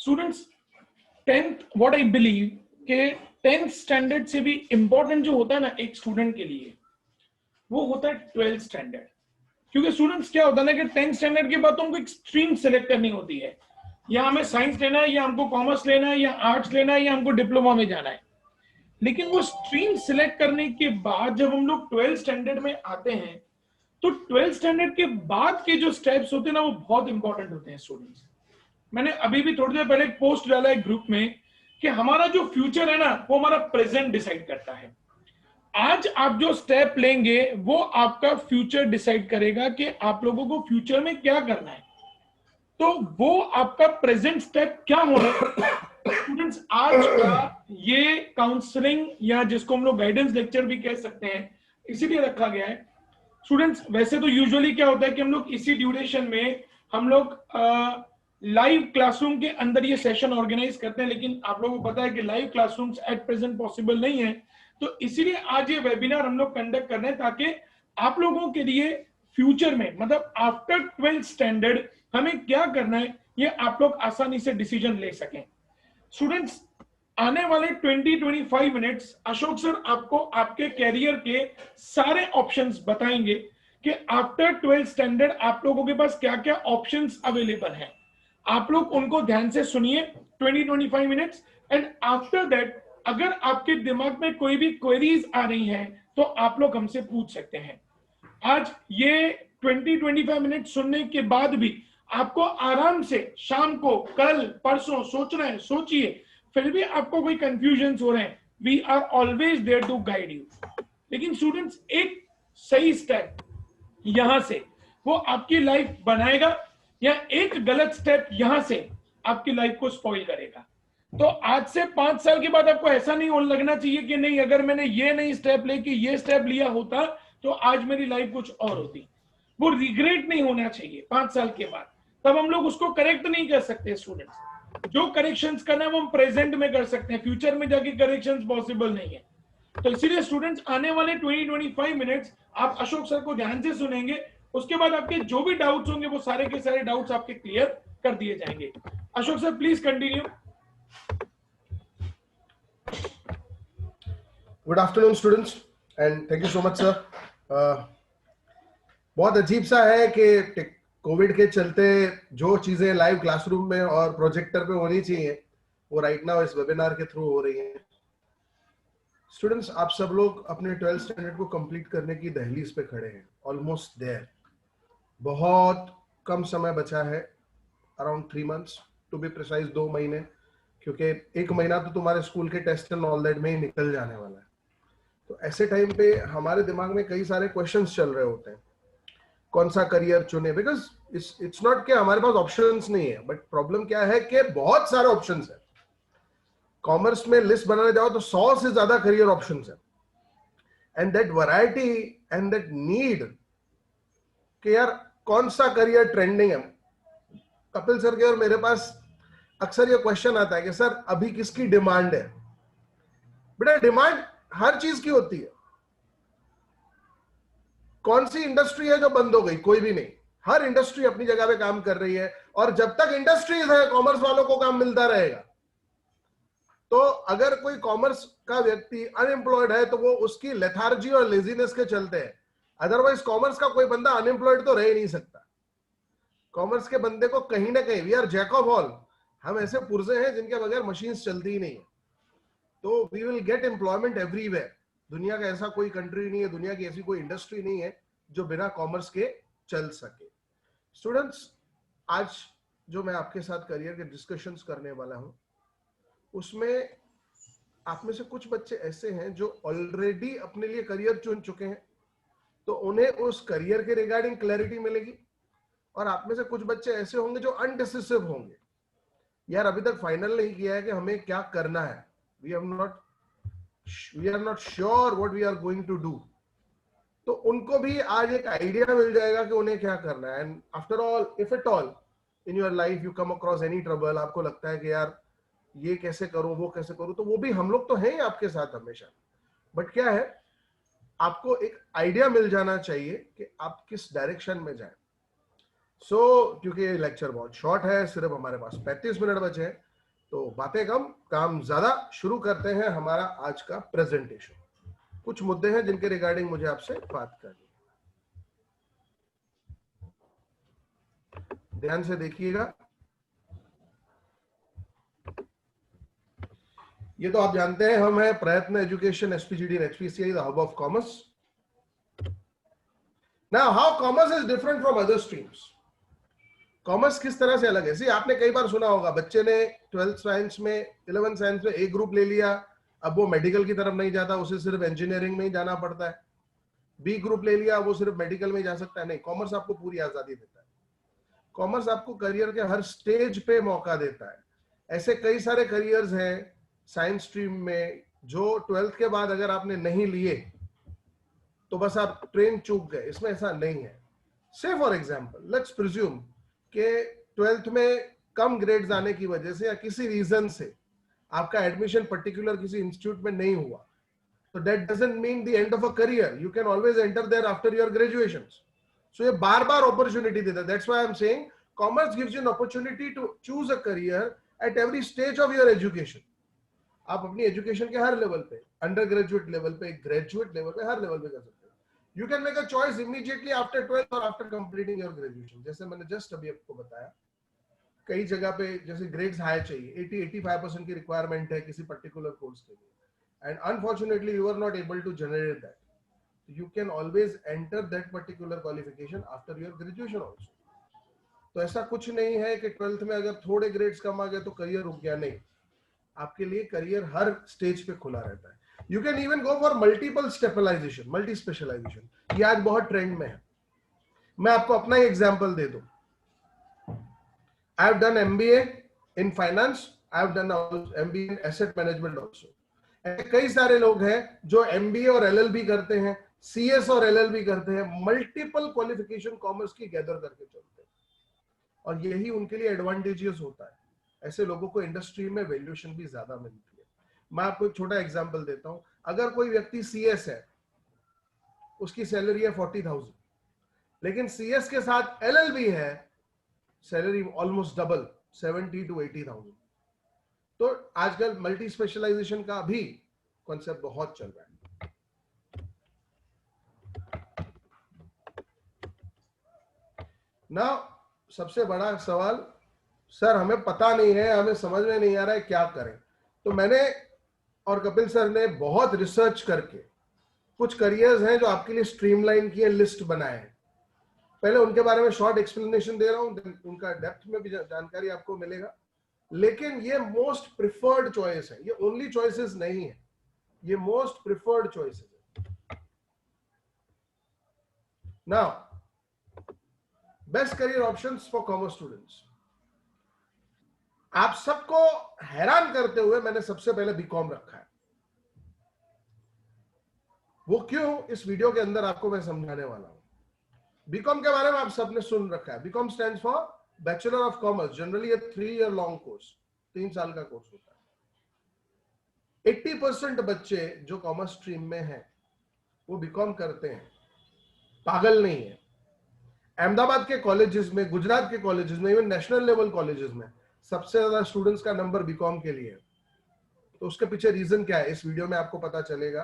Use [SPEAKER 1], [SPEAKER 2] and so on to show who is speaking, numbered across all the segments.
[SPEAKER 1] Students, tenth what I believe के 10th standard से भी इंपॉर्टेंट जो होता है ना एक स्टूडेंट के लिए, वो होता है 12th स्टैंडर्ड। क्योंकि स्टूडेंट्स क्या होता है ना कि 10th स्टैंडर्ड के बाद तो हमको एक स्ट्रीम सेलेक्ट करनी होती है, या हमें साइंस लेना है, या हमको कॉमर्स लेना है, या आर्ट्स लेना है, या हमको डिप्लोमा में जाना है। लेकिन वो स्ट्रीम सिलेक्ट करने के बाद जब हम लोग 12th स्टैंडर्ड में आते हैं, तो 12th स्टैंडर्ड के बाद के जो स्टेप्स होते हैं ना, वो बहुत इंपॉर्टेंट होते हैं स्टूडेंट्स। मैंने अभी भी थोड़ी देर पहले एक पोस्ट डाला है ग्रुप में कि हमारा जो फ्यूचर है ना, वो हमारा प्रेजेंट डिसाइड करता है। आज आप जो स्टेप लेंगे वो आपका फ्यूचर डिसाइड करेगा कि आप लोगों को फ्यूचर में क्या करना है। तो वो आपका प्रेजेंट स्टेप क्या होना है। स्टूडेंट्स, आज का ये काउंसलिंग या जिसको हम लोग गाइडेंस लेक्चर भी कह सकते हैं, इसीलिए रखा गया है। स्टूडेंट्स, वैसे तो यूजुअली क्या होता है कि हम लोग इसी ड्यूरेशन में हम लोग लाइव क्लासरूम के अंदर ये सेशन ऑर्गेनाइज करते हैं, लेकिन आप लोगों को पता है कि live classrooms at present possible नहीं है। तो इसीलिए आज ये वेबिनार हम लोग कंडक्ट कर रहे हैं, ताकि आप लोगों के लिए फ्यूचर में, मतलब आफ्टर 12th स्टैंडर्ड हमें क्या करना है, ये आप लोग आसानी से डिसीजन ले सकें। स्टूडेंट्स, आने वाले 20-25 मिनट्स अशोक सर आपको आपके कैरियर के सारे ऑप्शंस बताएंगे कि आफ्टर 12th स्टैंडर्ड आप लोगों के पास क्या क्या ऑप्शंस अवेलेबल हैं। आप लोग उनको ध्यान से सुनिए 20-25 मिनट्स, एंड आफ्टर दैट अगर आपके दिमाग में कोई भी क्वेरीज आ रही हैं तो आप लोग हमसे पूछ सकते हैं। आज ये 20-25 मिनट सुनने के बाद भी आपको आराम से शाम को, कल, परसों सोचना है, सोचिए। फिर भी आपको कोई कंफ्यूजन हो रहे हैं, we are always there to guide you. लेकिन स्टूडेंट्स, एक सही स्टेप यहां से वो आपकी लाइफ बनाएगा, या एक गलत स्टेप यहां से आपकी लाइफ को स्पॉइल करेगा। तो आज से 5 साल के बाद आपको ऐसा नहीं लगना चाहिए कि नहीं, अगर मैंने ये नहीं स्टेप लेके ये स्टेप लिया होता तो आज मेरी लाइफ कुछ और होती। वो रिग्रेट नहीं होना चाहिए 5 साल के बाद। तब हम लोग उसको करेक्ट नहीं कर सकते। स्टूडेंट्स, जो करेक्शंस करना है वो हम प्रेजेंट में कर सकते हैं, फ्यूचर में जाके करेक्शंस पॉसिबल नहीं है। तो इसीलिए स्टूडेंट्स, आने वाले 20-25 मिनट्स आप अशोक सर को ध्यान से सुनेंगे। उसके बाद आपके जो भी डाउट्स होंगे वो सारे के सारे डाउट्स आपके क्लियर कर दिए जाएंगे। Ashok sir, please continue.
[SPEAKER 2] Good afternoon students, and thank you so much sir. बहुत अजीब सा है कि कोविड के चलते जो चीजें लाइव क्लासरूम में और प्रोजेक्टर पे होनी चाहिए वो राइट नाउ इस वेबिनार के थ्रू हो रही हैं। स्टूडेंट्स, आप सब लोग अपने 12th स्टैंडर्ड को कंप्लीट करने की दहलीज पे खड़े हैं, ऑलमोस्ट देयर। बहुत कम समय बचा है, around 3 months to be precise, 2 महीने, क्योंकि 1 महीना तो तुम्हारे स्कूल के टेस्ट एंड ऑल दैट में ही निकल जाने वाला है। तो ऐसे टाइम पे हमारे दिमाग में कई सारे क्वेश्चंस चल रहे होते हैं, कौन सा करियर चुने, बिकॉज इट्स नॉट कि हमारे पास ऑप्शंस नहीं है, बट प्रॉब्लम क्या है कि बहुत सारे ऑप्शंस है। कॉमर्स में लिस्ट बनाने जाओ तो 100 से ज्यादा करियर ऑप्शंस है, and that variety and that need कि यार कौन सा करियर ट्रेंडिंग है। कपिल सर के और मेरे पास अक्सर ये क्वेश्चन आता है कि सर अभी किसकी डिमांड है। बेटा, डिमांड हर चीज की होती है। कौन सी इंडस्ट्री है जो बंद हो गई? कोई भी नहीं। हर इंडस्ट्री अपनी जगह पे काम कर रही है, और जब तक इंडस्ट्रीज है कॉमर्स वालों को काम मिलता रहेगा। तो अगर कोई कॉमर्स का व्यक्ति अनएम्प्लॉयड है तो वो उसकी लेथार्जी और लेजीनेस के चलते है। अदरवाइज कॉमर्स का कोई बंदा अनएम्प्लॉयड तो रह ही नहीं सकता। कॉमर्स के बंदे को कहीं ना कहीं, we are jack of all, हम ऐसे पुर्जे हैं जिनके बगैर मशीन्स चलती ही नहीं है। तो we will get employment everywhere. दुनिया का ऐसा कोई कंट्री नहीं है, दुनिया की ऐसी कोई इंडस्ट्री नहीं है जो बिना कॉमर्स के चल सके। स्टूडेंट्स, आज जो मैं आपके साथ करियर के डिस्कशंस करने वाला हूं, उसमें आप में से कुछ बच्चे ऐसे हैं जो ऑलरेडी अपने लिए करियर चुन चुके हैं, तो उन्हें उस करियर के रिगार्डिंग क्लैरिटी मिलेगी। और आप में से कुछ बच्चे ऐसे होंगे जो अनडिसिसिव होंगे, यार अभी तक फाइनल नहीं किया है कि हमें क्या करना है, we are not sure what we are going to do. तो उनको भी आज एक आइडिया मिल जाएगा कि उन्हें क्या करना है। And after all, if at all in your life you come across any trouble, आपको लगता है कि यार ये कैसे करूं, वो कैसे करूं, तो वो भी हम लोग तो हैं आपके साथ हमेशा। बट क्या है, आपको एक आइडिया मिल जाना चाहिए कि आप किस डायरेक्शन में जाएं। क्योंकि ये लेक्चर बहुत शॉर्ट है, सिर्फ हमारे पास 35 मिनट बचे हैं, तो बातें कम, काम ज्यादा। शुरू करते हैं हमारा आज का प्रेजेंटेशन। कुछ मुद्दे हैं जिनके रिगार्डिंग मुझे आपसे बात करनी है, ध्यान से देखिएगा। ये तो आप जानते हैं, हम है Prayatna education SPGD and HPCI, the hub of commerce. Now how commerce is different from other streams. Commerce किस तरह से अलग है? सी आपने कई बार सुना होगा, बच्चे ने 12th साइंस में 11th साइंस में एक ग्रुप ले लिया, अब वो मेडिकल की तरफ नहीं जाता, उसे सिर्फ इंजीनियरिंग में ही जाना पड़ता है। बी ग्रुप ले लिया, वो सिर्फ मेडिकल में जा सकता है। नहीं, कॉमर्स आपको पूरी आजादी देता है। कॉमर्स आपको करियर के हर स्टेज पे मौका देता है। ऐसे कई सारे करियर्स हैं साइंस स्ट्रीम में जो 12th के बाद अगर आपने नहीं लिए तो बस आप ट्रेन चूक गए। इसमें ऐसा नहीं है। से फॉर एग्जाम्पल लेट्स प्रिज्यूम कि 12th में कम ग्रेड्स आने की वजह से या किसी रीजन से आपका एडमिशन पर्टिकुलर किसी इंस्टीट्यूट में नहीं हुआ, तो that doesn't mean the end of a career. You can always enter there after your graduation. So ये बार बार अपॉर्चुनिटी देता है। That's why I am saying commerce gives you an opportunity to choose a career at every stage of your education. आप अपनी education के हर level पे, अंडर ग्रेजुएट लेवल पे, ग्रेजुएट लेवल पे, हर लेवल पे कर सकते हैं। You can make a choice immediately after 12th और आफ्टर कंप्लीटिंग योर ग्रेजुएशन। जैसे मैंने जस्ट अभी आपको बताया, कई जगह पे जैसे ग्रेड्स हाई चाहिए, 80-85% की रिक्वायरमेंट है किसी पर्टिकुलर कोर्स के लिए, and unfortunately you are not able to generate that, you can always enter that particular qualification after your graduation also. तो ऐसा कुछ नहीं है कि 12th में अगर थोड़े ग्रेड्स कम आ गए तो करियर रुक गया। नहीं, आपके लिए करियर हर स्टेज पे खुला रहता है। You can even go for multiple specialisation, multi specialisation. ये आज बहुत ट्रेंड में है। मैं आपको अपना ही एग्जांपल दे दूं। I have done MBA in finance, I have done MBA in asset management also. कई सारे लोग हैं जो एमबीए और एलएलबी करते हैं, सीएस और एलएलबी करते हैं, मल्टीपल क्वालिफिकेशन कॉमर्स की गैदर करके चलते हैं, और यही उनके लिए एडवांटेजियस होता है। ऐसे लोगों को इंडस्ट्री में वैल्यूएशन भी ज्यादा मिलती है। मैं आपको एक छोटा एग्जांपल देता हूं। अगर कोई व्यक्ति सीएस है, उसकी सैलरी है 40,000, लेकिन सीएस के साथ एलएलबी है, सैलरी ऑलमोस्ट डबल, 70 to 80,000। तो आजकल मल्टी स्पेशलाइजेशन का भी कॉन्सेप्ट बहुत चल रहा है। ना सबसे बड़ा सवाल, सर हमें पता नहीं है, हमें समझ में नहीं आ रहा है, क्या करें? तो मैंने और कपिल सर ने बहुत रिसर्च करके कुछ करियर्स हैं जो आपके लिए स्ट्रीमलाइन की लिस्ट बनाए हैं। पहले उनके बारे में शॉर्ट एक्सप्लेनेशन दे रहा हूं, उनका डेप्थ में भी जानकारी आपको मिलेगा। लेकिन ये मोस्ट प्रिफर्ड चॉइस है, ये ओनली चॉइसेस नहीं है, ये मोस्ट प्रिफर्ड चॉइसेस है। Now best career options for commerce students. आप सबको हैरान करते हुए मैंने सबसे पहले बीकॉम रखा है। वो क्यों, इस वीडियो के अंदर आपको मैं समझाने वाला हूं। बीकॉम के बारे में आप सबने सुन रखा है। BCom stands for bachelor of commerce. Generally ये 3 year लॉन्ग कोर्स, 3 साल का कोर्स होता है। 80% बच्चे जो कॉमर्स स्ट्रीम में हैं वो बीकॉम करते हैं, पागल नहीं है। अहमदाबाद के कॉलेजेस में, गुजरात के कॉलेजेस में, इवन नेशनल लेवल कॉलेजेस में सबसे ज्यादा स्टूडेंट्स का नंबर बीकॉम के लिए है। तो उसके पीछे रीजन क्या है, इस वीडियो में आपको पता चलेगा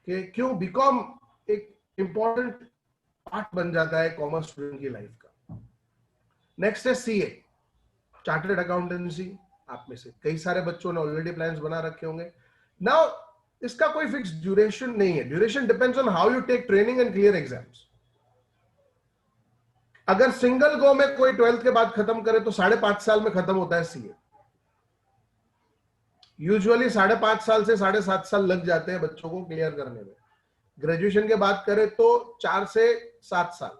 [SPEAKER 2] कि क्यों बीकॉम एक इंपॉर्टेंट पार्ट बन जाता है कॉमर्स स्टूडेंट की लाइफ का। नेक्स्ट है सीए, चार्टर्ड अकाउंटेंसी। आप में से कई सारे बच्चों ने ऑलरेडी प्लान्स बना रखे होंगे। नाउ इसका कोई फिक्स ड्यूरेशन नहीं है। Duration depends on how you take training and clear exams. अगर सिंगल गो में कोई 12th के बाद खत्म करे तो 5.5 साल में खत्म होता है सीए। यूजुअली 5.5 साल से 7.5 साल लग जाते हैं बच्चों को क्लियर करने में। ग्रेजुएशन के बाद करे तो 4 से 7 साल,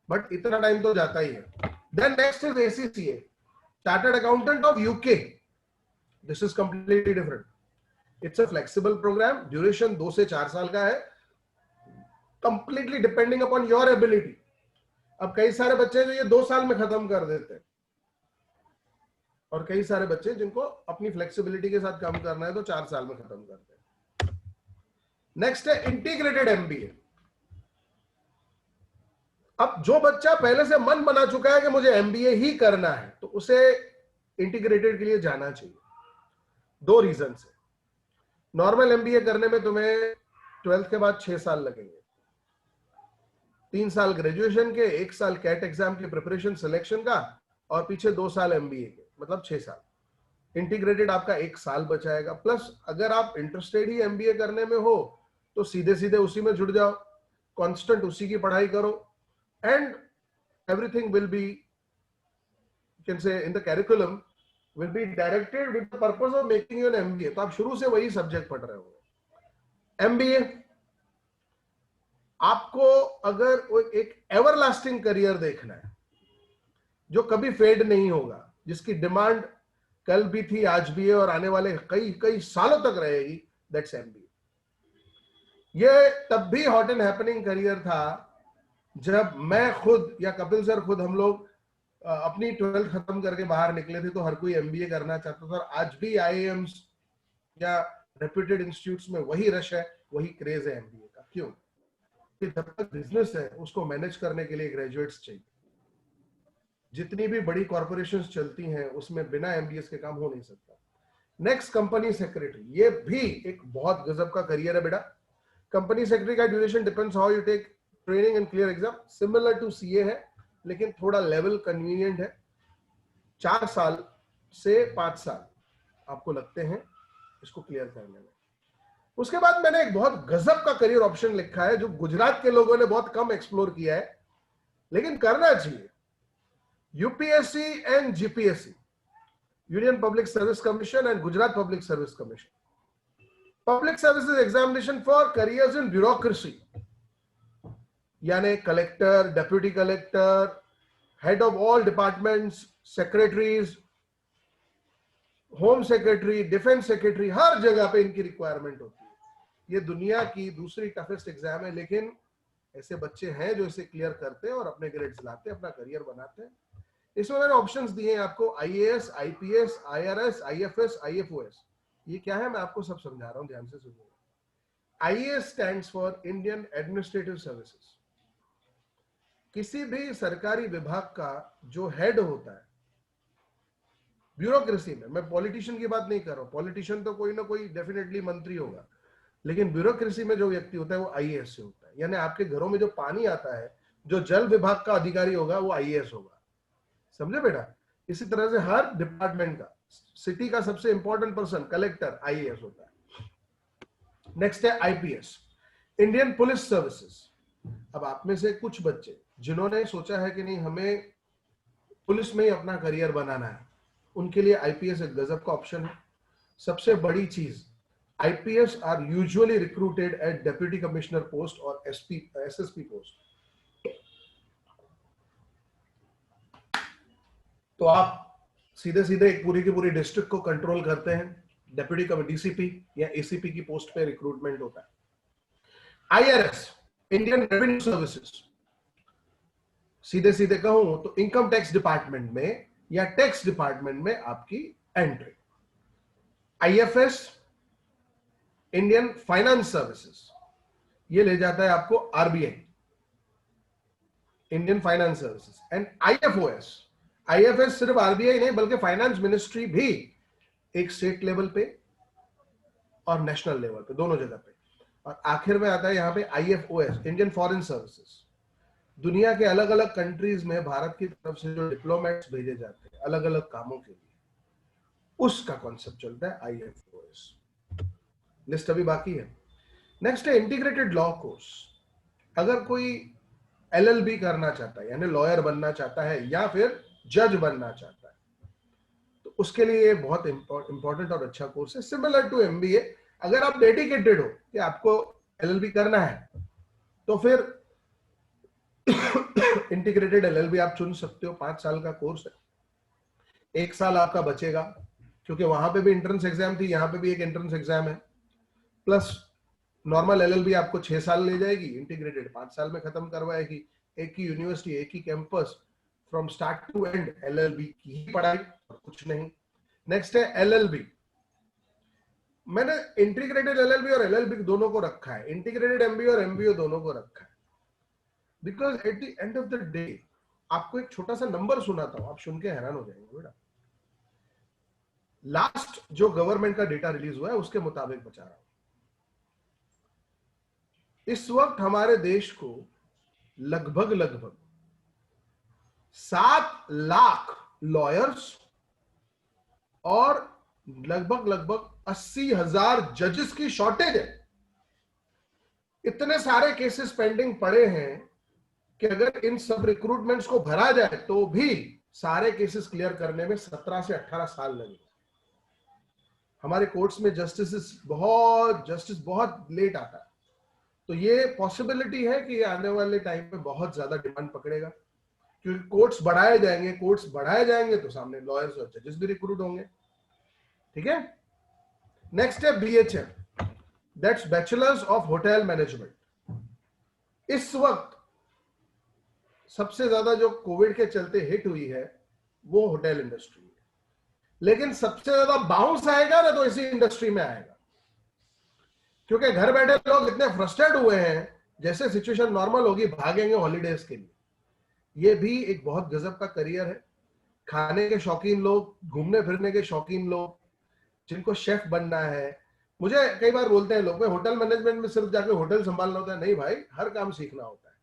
[SPEAKER 2] बट इतना टाइम तो जाता ही है। Then next is ACCA, chartered accountant of UK. This is completely different. It's a flexible programme, duration 2 से 4 साल का है, completely depending upon your ability. अब कई सारे बच्चे जो ये 2 साल में खत्म कर देते हैं, और कई सारे बच्चे जिनको अपनी फ्लेक्सिबिलिटी के साथ काम करना है तो 4 साल में खत्म करते हैं। नेक्स्ट है इंटीग्रेटेड एमबीए। अब जो बच्चा पहले से मन बना चुका है कि मुझे एमबीए ही करना है, तो उसे इंटीग्रेटेड के लिए जाना चाहिए। 2 रीजन है। नॉर्मल एमबीए करने में तुम्हें 12th के बाद 6 साल लगेंगे, 3 साल ग्रेजुएशन के, 1 साल कैट एग्जाम की प्रिपरेशन सिलेक्शन का, और पीछे 2 साल एमबीए के, मतलब 6 साल। इंटीग्रेटेड आपका 1 साल बचाएगा। प्लस अगर आप इंटरेस्टेड ही एमबीए करने में हो तो सीधे सीधे उसी में जुड़ जाओ, कांस्टेंट उसी की पढ़ाई करो, and everything will be, you can say in the curriculum will be directed with the purpose of making you an MBA। तो आप शुरू से वही सब्जेक्ट पढ़ रहे हो। MBA आपको अगर एक एवरलास्टिंग करियर देखना है जो कभी फेड नहीं होगा, जिसकी डिमांड कल भी थी, आज भी है और आने वाले कई कई सालों तक रहेगी, दैट्स MBA। ये तब भी हॉट एंड हैपनिंग करियर था जब मैं खुद या कपिल सर खुद, हम लोग अपनी 12th खत्म करके बाहर निकले थे तो हर कोई एमबीए करना चाहता था। और आज भी आईआईएम्स या रेप्यूटेड इंस्टीट्यूट्स में वही रश है, वही क्रेज है एमबीए का। क्यों? जब तक बिजनेस है उसको मैनेज करने के लिए ग्रेजुएट्स चाहिए। जितनी भी बड़ी कॉर्पोरेशंस चलती हैं उसमें बिना एमबीए के काम हो नहीं सकता। नेक्स्ट, कंपनी सेक्रेटरी, ये भी एक बहुत गजब का करियर है बेटा। कंपनी सेक्रेटरी का duration depends how you take training and clear exam, similar to CA है लेकिन थोड़ा लेवल कन्वीनियंट है। 4 साल से 5 साल आपको लगते हैं इसको क्लियर करने में। उसके बाद मैंने एक बहुत गजब का करियर ऑप्शन लिखा है जो गुजरात के लोगों ने बहुत कम एक्सप्लोर किया है, लेकिन करना चाहिए। UPSC and GPSC, union public service commission and Gujarat public service commission, public services examination for careers in bureaucracy, यानी collector, deputy collector, head of all departments, secretaries, home secretary, defence secretary, हर जगह पे इनकी रिक्वायरमेंट होती है। ये दुनिया की दूसरी टफेस्ट एग्जाम है, लेकिन ऐसे बच्चे हैं जो इसे क्लियर करते हैं और अपने ग्रेड्स लाते हैं, अपना करियर बनाते हैं। इसमें मैंने ऑप्शंस दिए हैं आपको, IAS, IPS, IRS, IFS, IFOS. ये क्या है मैं आपको सब समझा रहा हूं, ध्यान से सुनिए। IAS stands for Indian administrative services. किसी भी सरकारी विभाग का जो हेड होता है ब्यूरोक्रेसी में, मैं पॉलिटिशियन की बात नहीं कर रहा हूं, पॉलिटिशियन तो कोई ना कोई डेफिनेटली मंत्री होगा, लेकिन ब्यूरोक्रेसी में जो व्यक्ति होता है वो आईएएस से होता है। यानी आपके घरों में जो पानी आता है, जो जल विभाग का अधिकारी होगा वो आईएएस होगा। समझे बेटा? इसी तरह से हर डिपार्टमेंट का, सिटी का सबसे इंपॉर्टेंट पर्सन कलेक्टर आईएएस होता है। नेक्स्ट है आईपीएस, इंडियन पुलिस सर्विसेज। अब आप में से कुछ बच्चे जिन्होंने सोचा है कि नहीं हमें पुलिस में ही अपना करियर बनाना है, उनके लिए आईपीएस एक गजब का ऑप्शन है। सबसे बड़ी चीज, IPS are usually recruited at deputy commissioner post और एसएसपी पोस्ट। तो आप सीधे सीधे एक पूरी की पूरी डिस्ट्रिक्ट को कंट्रोल करते हैं। डेप्यूटी डीसीपी या एसीपी की पोस्ट पे रिक्रूटमेंट होता है। आईआरएस, इंडियन रेवेन्यू सर्विसेज, सीधे सीधे कहूं तो इनकम टैक्स डिपार्टमेंट में या टैक्स डिपार्टमेंट में आपकी entry. IFS, Indian finance services, ये ले जाता है आपको RBI, Indian finance services. And IFOS, IFS सिर्फ आरबीआई नहीं बल्कि फाइनेंस मिनिस्ट्री भी, एक स्टेट लेवल पे और नेशनल लेवल पे, दोनों जगह पे। और आखिर में आता है यहां पे आईएफओएस, इंडियन फॉरेन सर्विसेज। दुनिया के अलग अलग कंट्रीज में भारत की तरफ से जो डिप्लोमेट्स भेजे जाते हैं अलग अलग कामों के लिए, उसका कॉन्सेप्ट चलता है आईएफओएस। लिस्ट अभी बाकी है। नेक्स्ट है इंटीग्रेटेड लॉ कोर्स। अगर कोई एलएलबी करना चाहता है यानी लॉयर बनना चाहता है या फिर जज बनना चाहता है, तो उसके लिए ये बहुत इंपॉर्टेंट और अच्छा कोर्स है, सिमिलर टू एमबीए। अगर आप डेडिकेटेड हो कि आपको एलएलबी करना है तो फिर इंटीग्रेटेड एलएलबी आप चुन सकते हो। 5 साल का कोर्स है, 1 साल आपका बचेगा क्योंकि वहां पे भी एंट्रेंस एग्जाम थी, यहां पे भी एक एंट्रेंस एग्जाम है। प्लस नॉर्मल एलएलबी आपको 6 साल ले जाएगी, इंटीग्रेटेड 5 साल में खत्म करवाएगी। एक ही यूनिवर्सिटी, एक ही campus, from start to end LLB की ही पढ़ाई और कुछ नहीं। नेक्स्ट है एलएलबी। मैंने इंटीग्रेटेड एलएलबी और एलएलबी दोनों को रखा है, इंटीग्रेटेड एमबीए और एमबीए दोनों को रखा है, because at the end of the day आपको एक छोटा सा नंबर सुनाता हूं, आप सुन के हैरान हो जाएंगे बेटा। लास्ट जो गवर्नमेंट का डेटा रिलीज हुआ है उसके मुताबिक बता रहा हूं, इस वक्त हमारे देश को लगभग 7 लाख लॉयर्स और लगभग 80,000 जजेस की शॉर्टेज है। इतने सारे केसेस पेंडिंग पड़े हैं कि अगर इन सब रिक्रूटमेंट्स को भरा जाए तो भी सारे केसेस क्लियर करने में 17 से 18 साल लगेंगे। हमारे कोर्ट्स में जस्टिस बहुत लेट आता है, तो ये पॉसिबिलिटी है कि आने वाले टाइम में बहुत ज्यादा डिमांड पकड़ेगा, क्योंकि कोर्ट्स बढ़ाए जाएंगे तो सामने लॉयर्स और जजेस भी रिक्रूट होंगे। ठीक है, नेक्स्ट है BHM, that's bachelors of hotel management. इस वक्त सबसे ज्यादा जो कोविड के चलते हिट हुई है वो होटल इंडस्ट्री है, लेकिन सबसे ज्यादा बाउंस आएगा ना तो इसी इंडस्ट्री में आएगा, क्योंकि घर बैठे लोग इतने फ्रस्ट्रेट हुए हैं, जैसे सिचुएशन नॉर्मल होगी भागेंगे हॉलीडेज के लिए। ये भी एक बहुत गजब का करियर है। खाने के शौकीन लोग, घूमने फिरने के शौकीन लोग, जिनको शेफ बनना है। मुझे कई बार बोलते हैं लोग, भाई होटल मैनेजमेंट में सिर्फ जाके होटल संभालना होता है। नहीं भाई, हर काम सीखना होता है।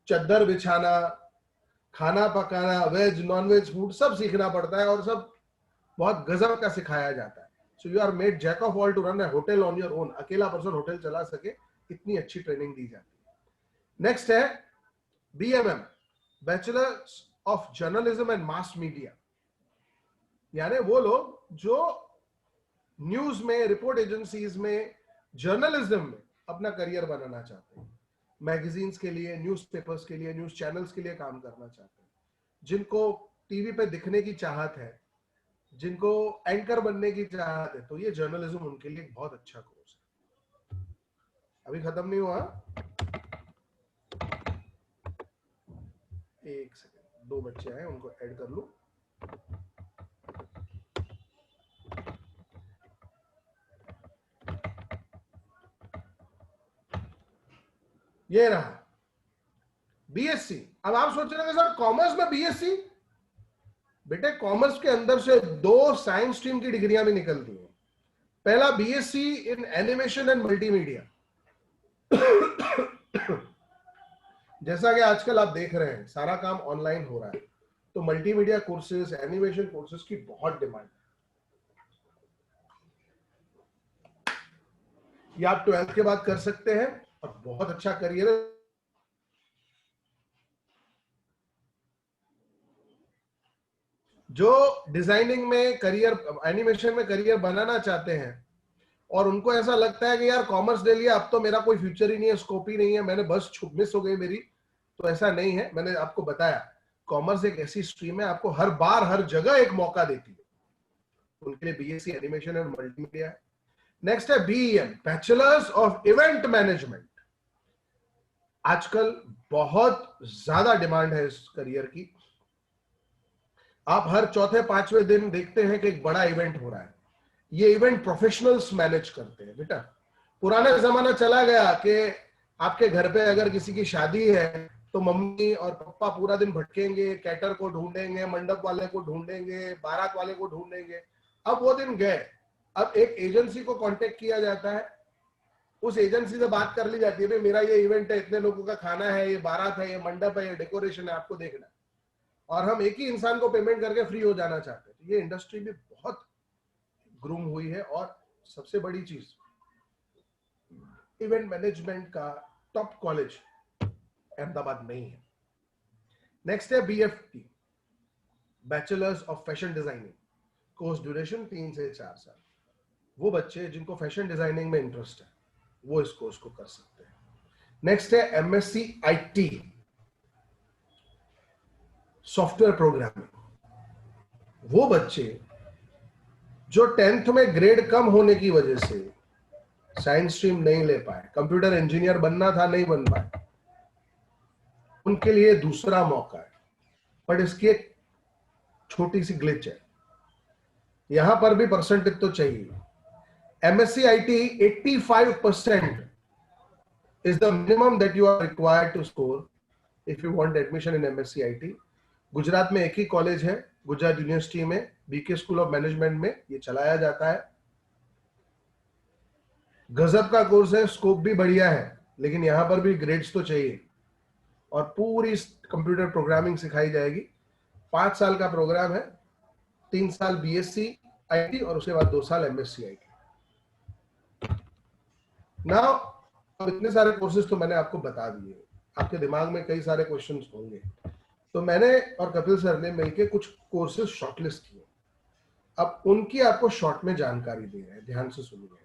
[SPEAKER 2] चद्दर बिछाना, खाना पकाना, वेज नॉन वेज फूड सब सीखना पड़ता है और सब बहुत गजब का सिखाया जाता है। So you are made jack of all to run a hotel on your own. अकेला पर्सन होटल चला सके, इतनी अच्छी ट्रेनिंग दी जाती है। नेक्स्ट है BMM, bachelors of journalism and mass media, यानी वो लोग जो न्यूज में, रिपोर्ट एजेंसीज में, जर्नलिज्म में अपना करियर बनाना चाहते हैं, मैगजीन्स के लिए, न्यूज़पेपर्स के लिए, न्यूज चैनल्स के लिए काम करना चाहते हैं, जिनको टीवी पे दिखने की चाहत है, जिनको एंकर बनने की चाहत है, तो ये जर्नलिज्म उनके लिए बहुत अच्छा कोर्स है। अभी खत्म नहीं हुआ, एक सेकंड, 2 बच्चे आए, उनको ऐड कर लूं। ये रहा BSc। अब आप सोच रहे हैं सर कॉमर्स में BSc, बेटे कॉमर्स के अंदर से 2 साइंस स्ट्रीम की डिग्रियां भी निकलती हैं। पहला BSc in animation and multimedia. जैसा कि आजकल आप देख रहे हैं सारा काम ऑनलाइन हो रहा है, तो मल्टीमीडिया कोर्सेज, एनिमेशन कोर्सेज की बहुत डिमांड है। ये आप 12th के बाद कर सकते हैं और बहुत अच्छा करियर है। जो डिजाइनिंग में करियर, एनिमेशन में करियर बनाना चाहते हैं और उनको ऐसा लगता है कि यार कॉमर्स ले लिया, अब तो मेरा कोई फ्यूचर ही नहीं है, स्कोप ही नहीं है, मैंने बस मिस हो गई मेरी, तो ऐसा नहीं है। मैंने आपको बताया कॉमर्स एक ऐसी स्ट्रीम है, आपको हर बार हर जगह एक मौका देती है। उनके लिए BSc एनिमेशन एंड मल्टीमीडिया है। नेक्स्ट है BEM, bachelors of event management. आजकल बहुत ज्यादा डिमांड है इस करियर की। आप हर चौथे 5वें दिन देखते हैं कि एक बड़ा इवेंट हो रहा है। ये इवेंट प्रोफेशनल्स मैनेज करते हैं। बेटा पुराना जमाना चला गया कि आपके घर पे अगर किसी की शादी है तो मम्मी और पापा पूरा दिन भटकेंगे, कैटर को ढूंढेंगे, मंडप वाले को ढूंढेंगे, बारात वाले को ढूंढेंगे। अब वो दिन गए। अब एक एजेंसी को कांटेक्ट किया जाता है, उस एजेंसी से बात कर ली जाती है, भाई मेरा ये इवेंट है, इतने लोगों का खाना है, ये बारात है, ये मंडप है, ये डेकोरेशन है, आपको देखना है, और हम एक ही इंसान को पेमेंट करके फ्री हो जाना चाहते हैं। तो ये इंडस्ट्री भी बहुत ग्रूम हुई है। और सबसे बड़ी चीज, इवेंट मैनेजमेंट का टॉप कॉलेज अहमदाबाद में ही है। नेक्स्ट है BFT, bachelors of fashion designing. Course duration 3 से 4 साल। वो बच्चे जिनको फैशन डिजाइनिंग में इंटरेस्ट है वो इस कोर्स को कर सकते हैं। नेक्स्ट है MSc IT, सॉफ्टवेयर प्रोग्रामिंग। वो बच्चे जो 10th में ग्रेड कम होने की वजह से साइंस स्ट्रीम नहीं ले पाए, कंप्यूटर इंजीनियर बनना था, नहीं बन पाए, उनके लिए दूसरा मौका है। बट इसकी एक छोटी सी ग्लिच है, यहां पर भी परसेंटेज तो चाहिए। MSc IT 85% is the minimum that you are required to score if you want admission in MSc IT. Gujarat में एक ही कॉलेज है गुजरात यूनिवर्सिटी में बीके स्कूल ऑफ मैनेजमेंट में ये चलाया जाता है। गजब का कोर्स है, स्कोप भी बढ़िया है, लेकिन यहां पर भी ग्रेड्स तो चाहिए और पूरी कंप्यूटर प्रोग्रामिंग सिखाई जाएगी। 5 साल का प्रोग्राम है, 3 साल बीएससी आईटी और उसके बाद 2 साल एमएससी आईटी। नाउ अब इतने सारे कोर्सेज तो मैंने आपको बता दिए, आपके दिमाग में कई सारे क्वेश्चंस होंगे, तो मैंने और कपिल सर ने मिलकर कुछ कोर्सेज शॉर्टलिस्ट किए। अब उनकी आपको शॉर्ट में जानकारी दे रहे हैं, ध्यान से सुनिए।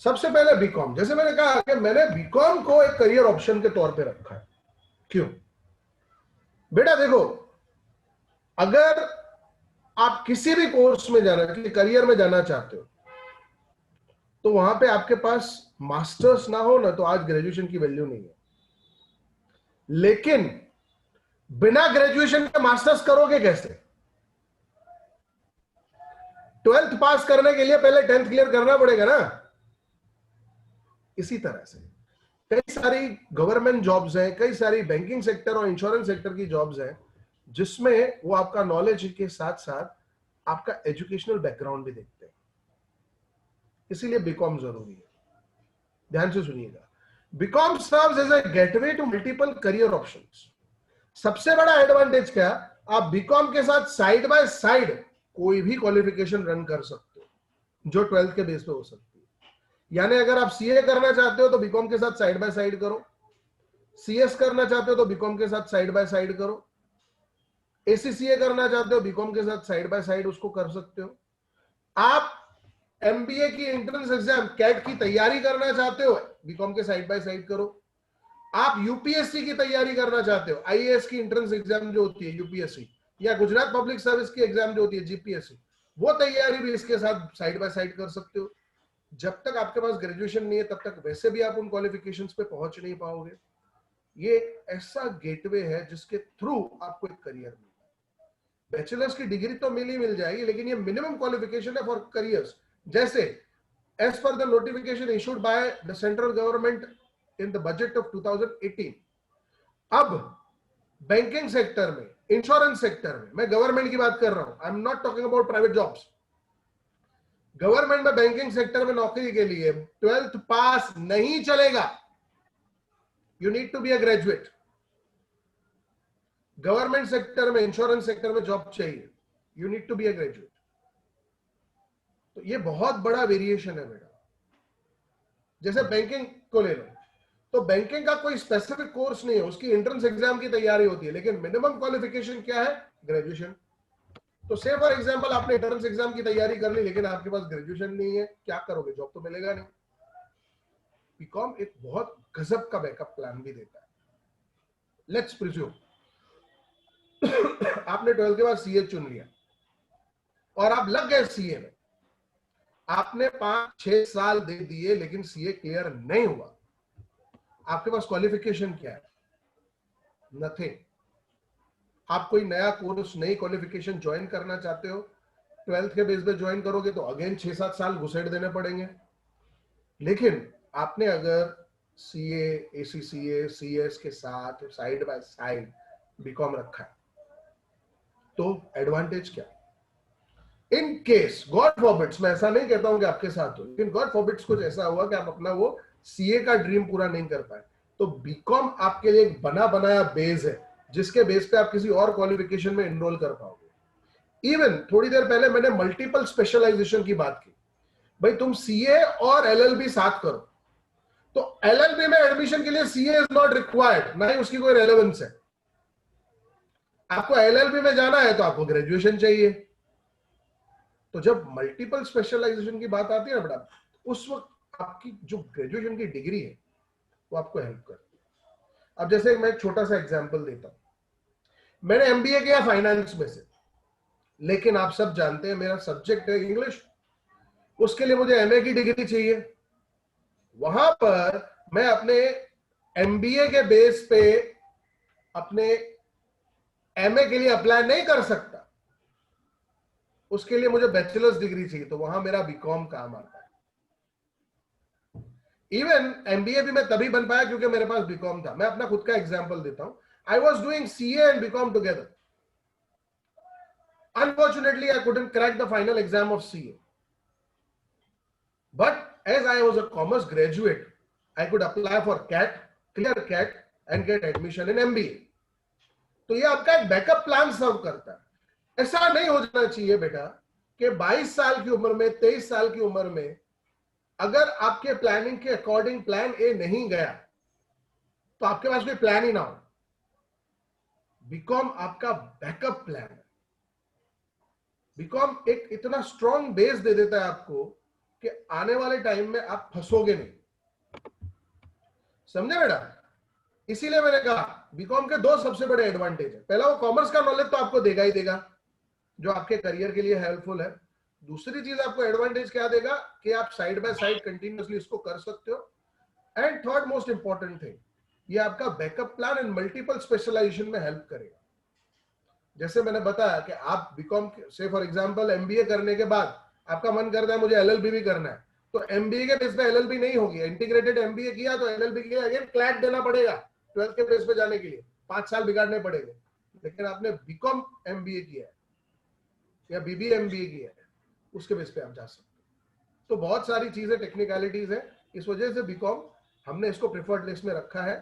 [SPEAKER 2] सबसे पहले बीकॉम, जैसे मैंने कहा कि मैंने बीकॉम को एक करियर ऑप्शन के तौर पे रखा है। क्यों? बेटा देखो, अगर आप किसी भी कोर्स में जाना, किसी करियर में जाना चाहते हो, तो वहां पे आपके पास मास्टर्स ना हो ना, तो आज ग्रेजुएशन की वैल्यू नहीं है। लेकिन बिना ग्रेजुएशन के मास्टर्स करोगे कैसे? 12th पास करने के लिए पहले 10th क्लियर करना पड़ेगा ना। इसी तरह से कई सारी गवर्नमेंट जॉब्स हैं, कई सारी बैंकिंग सेक्टर और इंश्योरेंस सेक्टर की जॉब्स हैं, जिसमें वो आपका नॉलेज के साथ साथ आपका एजुकेशनल बैकग्राउंड भी देखते हैं। इसीलिए बीकॉम जरूरी है। ध्यान से सुनिएगा, BCom serves as a gateway to multiple career options. सबसे बड़ा एडवांटेज क्या? आप बीकॉम के साथ साइड बाय साइड कोई भी क्वालिफिकेशन रन कर सकते हो, जो 12th के बेस पे हो सकती है। यानी अगर आप सीए करना चाहते हो तो बीकॉम के साथ साइड बाय साइड करो, सीएस करना चाहते हो तो बीकॉम के साथ साइड बाय साइड करो, एसीसीए करना चाहते हो बीकॉम के साथ साइड बाय साइड उसको कर सकते हो। आप एमबीए की एंट्रेंस एग्जाम कैट की तैयारी करना चाहते हो, बीकॉम के साइड बाय साइड करो। आप यूपीएससी की तैयारी करना चाहते हो, आईएएस की एंट्रेंस एग्जाम जो होती है यूपीएससी, या गुजरात पब्लिक सर्विस की एग्जाम जो होती है जीपीएससी, वो तैयारी भी इसके साथ साइड बाय साइड कर सकते हो। जब तक आपके पास ग्रेजुएशन नहीं है तब तक वैसे भी आप उन क्वालिफिकेशंस पे पहुंच नहीं पाओगे। ये एक ऐसा गेटवे है जिसके थ्रू आपको एक करियर मिलता है। बैचलर्स की डिग्री तो मिल जाएगी, लेकिन ये मिनिमम क्वालिफिकेशन है फॉर करियर्स। जैसे as per the notification issued by the central government in the budget of 2018, अब बैंकिंग सेक्टर में, इंश्योरेंस सेक्टर में, मैं गवर्नमेंट की बात कर रहा हूं, I am not talking about private jobs. Government में बैंकिंग सेक्टर में नौकरी के लिए 12th पास नहीं चलेगा, you need to be a graduate. Government sector में, इंश्योरेंस सेक्टर में जॉब चाहिए, you need to be a graduate. तो ये बहुत बड़ा वेरिएशन है बेटा। जैसे बैंकिंग को ले लो, तो बैंकिंग का कोई स्पेसिफिक कोर्स नहीं है, उसकी एंट्रेंस एग्जाम की तैयारी होती है, लेकिन मिनिमम क्वालिफिकेशन क्या है? ग्रेजुएशन। तो से फॉर एग्जांपल आपने एंट्रेंस एग्जाम की तैयारी कर ली, लेकिन आपके पास ग्रेजुएशन नहीं है, क्या करोगे? जॉब तो मिलेगा नहीं। बीकॉम एक बहुत गजब का बैकअप प्लान भी देता है। लेट्स प्रिज्यूम आपने 12th के बाद सीए चुन लिया और आप लग गए सीए में, आपने 5-6 साल दे दिए लेकिन सीए क्लियर नहीं हुआ। आपके पास क्वालिफिकेशन क्या है? नथिंग। आप कोई नया कोर्स, नई क्वालिफिकेशन ज्वाइन करना चाहते हो, 12th के बेस पे ज्वाइन करोगे तो अगेन 6-7 साल घुसेड़ देने पड़ेंगे। लेकिन आपने अगर सीए, एसीसीए, सीएस के साथ साइड बाय साइड बीकॉम रखा है, तो एडवांटेज क्या? इन केस गॉड फॉरबिड्स, मैं ऐसा नहीं कहता हूं कि आपके साथ हो, लेकिन गॉड फॉरबिड्स कुछ ऐसा हुआ कि आप अपना वो सीए का ड्रीम पूरा नहीं कर पाए, तो बीकॉम आपके लिए एक बना बनाया बेस है, जिसके बेस पे आप किसी और क्वालिफिकेशन में एनरोल कर पाओगे। इवन थोड़ी देर पहले मैंने मल्टीपल स्पेशलाइजेशन की बात की। भाई तुम सीए और एलएलबी साथ करो, तो एलएलबी में एडमिशन के लिए सीए इज नॉट रिक्वायर्ड, ना ही उसकी कोई रेलेवेंस है। आपको एलएलबी में जाना है तो आपको ग्रेजुएशन चाहिए। तो जब मल्टीपल स्पेशलाइजेशन की बात आती है ना बेटा, उस वक्त आपकी जो ग्रेजुएशन की डिग्री है वो आपको हेल्प करती है। अब जैसे मैं एक छोटा सा एग्जांपल देता हूं, मैंने एमबीए किया फाइनेंस में से, लेकिन आप सब जानते हैं मेरा सब्जेक्ट है इंग्लिश, उसके लिए मुझे एमए की डिग्री चाहिए। वहां पर मैं अपने एमबीए के बेस पे अपने एमए के लिए अप्लाई नहीं कर सकता, उसके लिए मुझे बैचलर्स डिग्री चाहिए, तो वहां मेरा बीकॉम काम आता है। इवन एमबीए भी मैं तभी बन पाया क्योंकि मेरे पास बीकॉम था। मैं अपना खुद का एग्जांपल देता हूं, I was doing CA and BCom together. Unfortunately, I couldn't crack the final exam of CA. But as I was a commerce graduate, I could apply for CAT, clear CAT, and get admission in MBA. तो ये आपका एक backup plan सर्व करता है। ऐसा नहीं हो जाना चाहिए बेटा कि 22 साल की उम्र में, 23 साल की उम्र में अगर आपके प्लानिंग के अकॉर्डिंग प्लान ए नहीं गया तो आपके पास कोई प्लान ही ना हो। बीकॉम आपका बैकअप प्लान है। बीकॉम एक इतना स्ट्रॉन्ग बेस दे देता है आपको कि आने वाले टाइम में आप फंसोगे नहीं। समझे बेटा? इसीलिए मैंने कहा बीकॉम के दो सबसे बड़े एडवांटेज है। पहला, वो कॉमर्स का नॉलेज तो आपको देगा ही देगा जो आपके करियर के लिए हेल्पफुल है। दूसरी चीज आपको एडवांटेज क्या देगा कि आप साइड बाय साइड कंटिन्यूअसली इसको कर सकते हो। And third most important thing, ये आपका backup plan and multiple specialisation में हेल्प करेगा। जैसे मैंने बताया कि आप बीकॉम से फॉर एग्जांपल एमबीए करने के बाद आपका मन करता है मुझे एलएलबी भी करना है, तो एमबीए के बेस पे एलएलबी नहीं होगी। इंटीग्रेटेड एमबीए किया तो एलएलबी के लिए अगेन क्लैट देना पड़ेगा 12th के बेस पे जाने के लिए, 5 साल बिगाड़ने पड़ेंगे। लेकिन आपने बीकॉम एमबीए किया है या बीबीए एमबीए किया है, उसके बेस पे आप जा सकते हो। तो बहुत सारी चीजें टेक्निकलिटीज है, इस वजह से बीकॉम हमने इसको प्रेफर्ड लिस्ट में रखा है।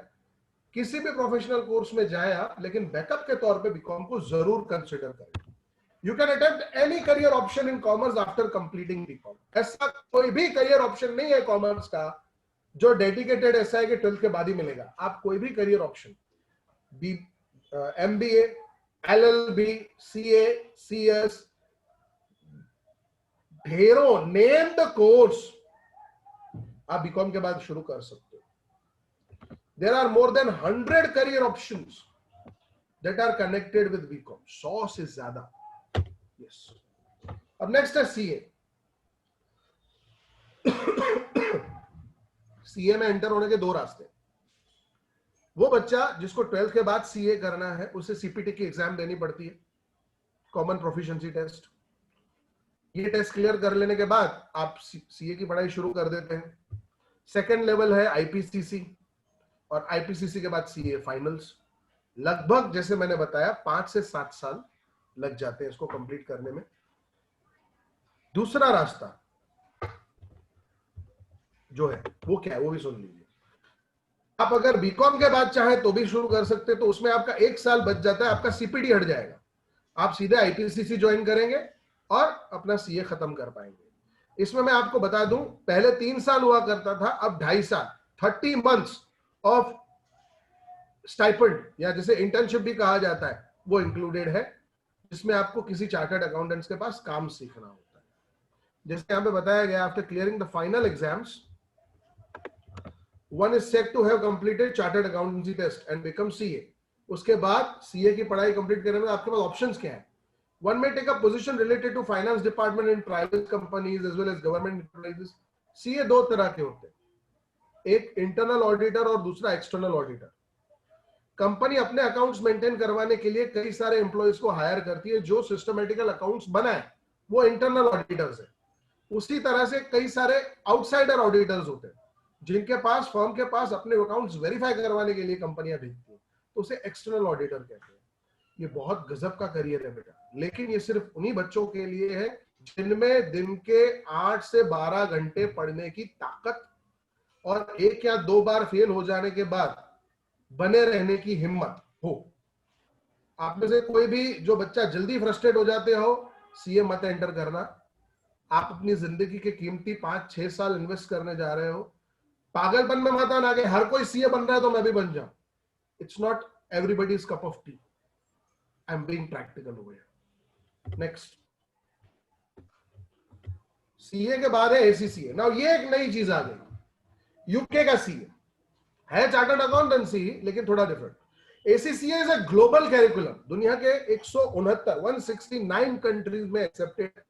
[SPEAKER 2] किसी भी प्रोफेशनल कोर्स में जाए आप, लेकिन बैकअप के तौर पे बीकॉम को जरूर कंसिडर करें। You can attempt any career option in commerce after completing BCom. ऐसा कोई भी करियर ऑप्शन नहीं है कॉमर्स का जो डेडिकेटेड ऐसा है कि 12th के बाद ही मिलेगा। आप कोई भी career option, MBA, LLB, CA, CS, ढेरों नेम्ड कोर्स आप बीकॉम के बाद शुरू कर सकते हो। There are more than 100 career options that are connected with BCom. 100 से ज्यादा। Yes. अब नेक्स्ट है सीए। सीए में एंटर होने के दो रास्ते। वो बच्चा जिसको 12th के बाद सीए करना है उसे सीपीटी की एग्जाम देनी पड़ती है, कॉमन प्रोफिशिएंसी टेस्ट। ये टेस्ट क्लियर कर लेने के बाद आप सीए की पढ़ाई शुरू कर देते हैं। सेकेंड लेवल है आईपीसीसी, और आईपीसीसी के बाद सीए फाइनल्स। लगभग जैसे मैंने बताया 5 से 7 साल लग जाते हैं इसको कंप्लीट करने में। दूसरा रास्ता जो है वो क्या है वो भी सुन लीजिए। आप अगर बीकॉम के बाद चाहे तो भी शुरू कर सकते, तो उसमें आपका 1 साल बच जाता है, आपका सीपीडी हट जाएगा। आप सीधे आईपीसीसी ज्वाइन करेंगे और अपना सीए खत्म कर पाएंगे। इसमें मैं आपको बता दूं, पहले 3 साल हुआ करता था, अब 2.5 साल, 30 मंथ्स ऑफ स्टाइपेंड या जिसे इंटर्नशिप भी कहा जाता है वो इंक्लूडेड है, जिसमें आपको किसी चार्टर्ड अकाउंटेंट्स के पास काम सीखना होता है। जैसे यहां पे बताया गया, after clearing the final exams one is set to have completed chartered accountancy test and become CA. उसके बाद सीए की पढ़ाई कंप्लीट करने में आपके पास ऑप्शंस क्या है। One may take a position related to finance department in private companies as well as government enterprises. CA दो तरह के होते हैं, एक इंटरनल ऑडिटर और दूसरा एक्सटर्नल ऑडिटर। कंपनी अपने अकाउंट्स मेंटेन करवाने के लिए कई सारे एम्प्लॉइज को हायर करती है, जो सिस्टमैटिकल अकाउंट्स बनाए वो इंटरनल ऑडिटर्स है। उसी तरह से कई सारे आउटसाइडर ऑडिटर्स होते हैं जिनके पास फर्म के पास अपने अकाउंट्स वेरीफाई करवाने के लिए कंपनियां भेजती है, तो उसे एक्सटर्नल ऑडिटर कहते हैं। ये बहुत गजब का करियर है बेटा, लेकिन ये सिर्फ उन्हीं बच्चों के लिए है जिनमें दिन के 8 से 12 घंटे पढ़ने की ताकत और 1 या 2 बार फेल हो जाने के बाद बने रहने की हिम्मत हो। आप में से कोई भी जो बच्चा जल्दी फ्रस्ट्रेट हो जाते हो, सीए मत एंटर करना। आप अपनी जिंदगी के कीमती 5-6 साल इन्वेस्ट करने जा रहे हो। पागलपन में मत आना कि हर कोई सीए बन रहा है तो मैं भी बन जाऊं। It's not everybody's cup of T. I am being practical over here. Next, CA के बाद है एसीसीए। नाउ ये एक नई चीज आ गई, यूके का सीए है चार्टर्ड अकाउंटेंसी लेकिन थोड़ा different. ACCA is a global curriculum, दुनिया के 169 कंट्रीज में एक्सेप्टेड।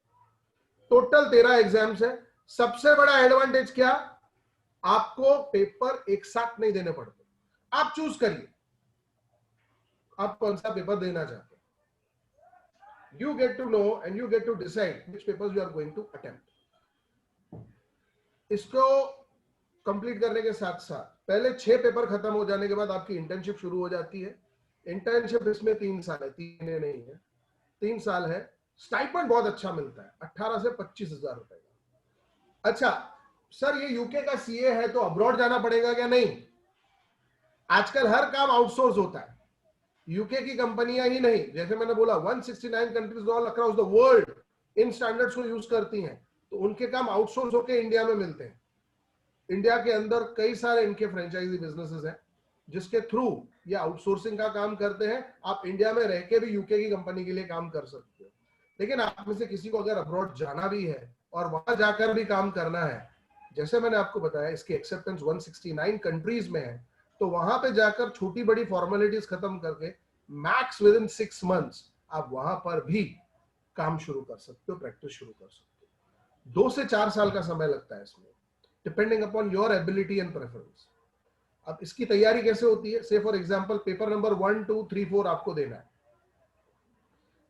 [SPEAKER 2] टोटल 13 एग्जाम्स है। सबसे बड़ा एडवांटेज क्या, आपको पेपर एक साथ नहीं देने पड़ते। आप चूज करिए आप कौन सा पेपर देना चाहते हैं। You get to know and you get to decide which papers you are going to attempt. इसको कंप्लीट करने के साथ साथ पहले 6 पेपर खत्म हो जाने के बाद आपकी इंटर्नशिप शुरू हो जाती है। इंटर्नशिप इसमें 3 साल है, 3 नहीं है, 3 साल है। स्टाइपेंड बहुत अच्छा मिलता है, 18 से 25,000 रुपए का। अच्छा सर ये यूके का सीए है तो अब्रॉड जाना पड़ेगा क्या? नहीं, आजकल हर काम आउटसोर्स होता है। यूके की कंपनियां ही नहीं, जैसे मैंने बोला 169 countries all across the world in standards को यूज करती हैं, तो उनके काम आउटसोर्स होकर इंडिया में मिलते हैं। इंडिया के अंदर कई सारे इनके फ्रेंचाइजी बिजनेसेस हैं जिसके थ्रू ये आउटसोर्सिंग का काम करते हैं। आप इंडिया में रह के भी यूके की कंपनी के लिए काम कर सकते हो, लेकिन आप में से किसी को अगर अब्रॉड जाना भी है और वहां जाकर भी काम करना है, जैसे मैंने आपको बताया इसकी एक्सेप्टेंस 169 कंट्रीज में है, तो वहां पे जाकर छोटी बड़ी फॉर्मेलिटीज खत्म करके मैक्स विद इन 6 मंथ्स आप वहां पर भी काम शुरू कर सकते हो, प्रैक्टिस शुरू कर सकते हो। 2 से 4 साल का समय लगता है इसमें, depending upon your ability and preference. अब इसकी तैयारी कैसे होती है? से फॉर एग्जांपल पेपर नंबर 1, 2, 3, 4 आपको देना है।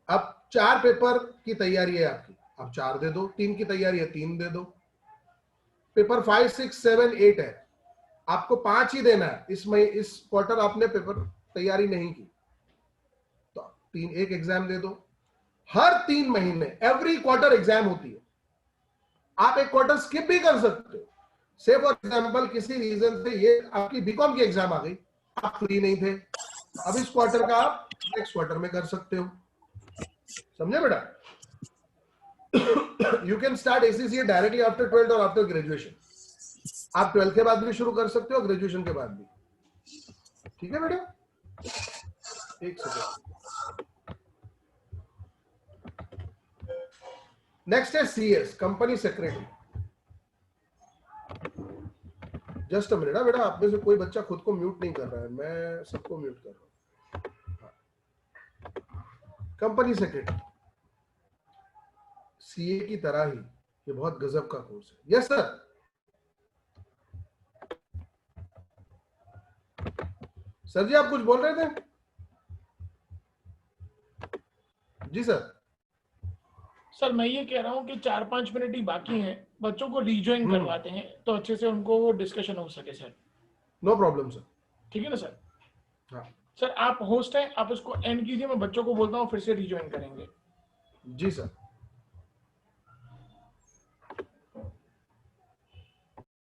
[SPEAKER 2] अब 4 पेपर की तैयारी है आपकी, अब 4 दे दो। 3 की तैयारी है, 3 दे दो। पेपर 5, 6, 7, 8 है, आपको 5 ही देना है। इस क्वार्टर आपने पेपर तैयारी नहीं की तो 3 एक एग्जाम दे दो। हर 3 महीने एवरी क्वार्टर एग्जाम होती है, आप एक क्वार्टर स्किप भी कर सकते हो। से फॉर एग्जाम्पल किसी रीजन से ये आपकी बीकॉम की एग्जाम आ गई, आप फ्री नहीं थे, अब इस क्वार्टर का आप नेक्स्ट क्वार्टर में कर सकते हो। समझे बेटा? You can start ACCA directly after 12th और आफ्टर ग्रेजुएशन। आप 12th के बाद भी शुरू कर सकते हो, ग्रेजुएशन के बाद भी। ठीक है बेटा? एक सेकेंड। नेक्स्ट है CS, company secretary. Just a minute बेटा, आप में से कोई बच्चा खुद को म्यूट नहीं कर रहा है, मैं सबको म्यूट कर रहा हूं। कंपनी सेक्रेटरी सीए की तरह ही ये बहुत गजब का कोर्स है। Yes sir. सर जी आप कुछ बोल रहे थे? जी सर।
[SPEAKER 1] सर मैं ये कह रहा हूँ कि 4-5 मिनट ही बाकी हैं, बच्चों को रिज्वाइन करवाते हैं तो अच्छे से उनको डिस्कशन हो सके सर।
[SPEAKER 2] No problem sir.
[SPEAKER 1] ठीक है ना सर?
[SPEAKER 2] हाँ
[SPEAKER 1] सर आप होस्ट हैं, आप उसको एंड कीजिए, मैं बच्चों को बोलता हूँ फिर से रिज्वाइन करेंगे।
[SPEAKER 2] जी सर।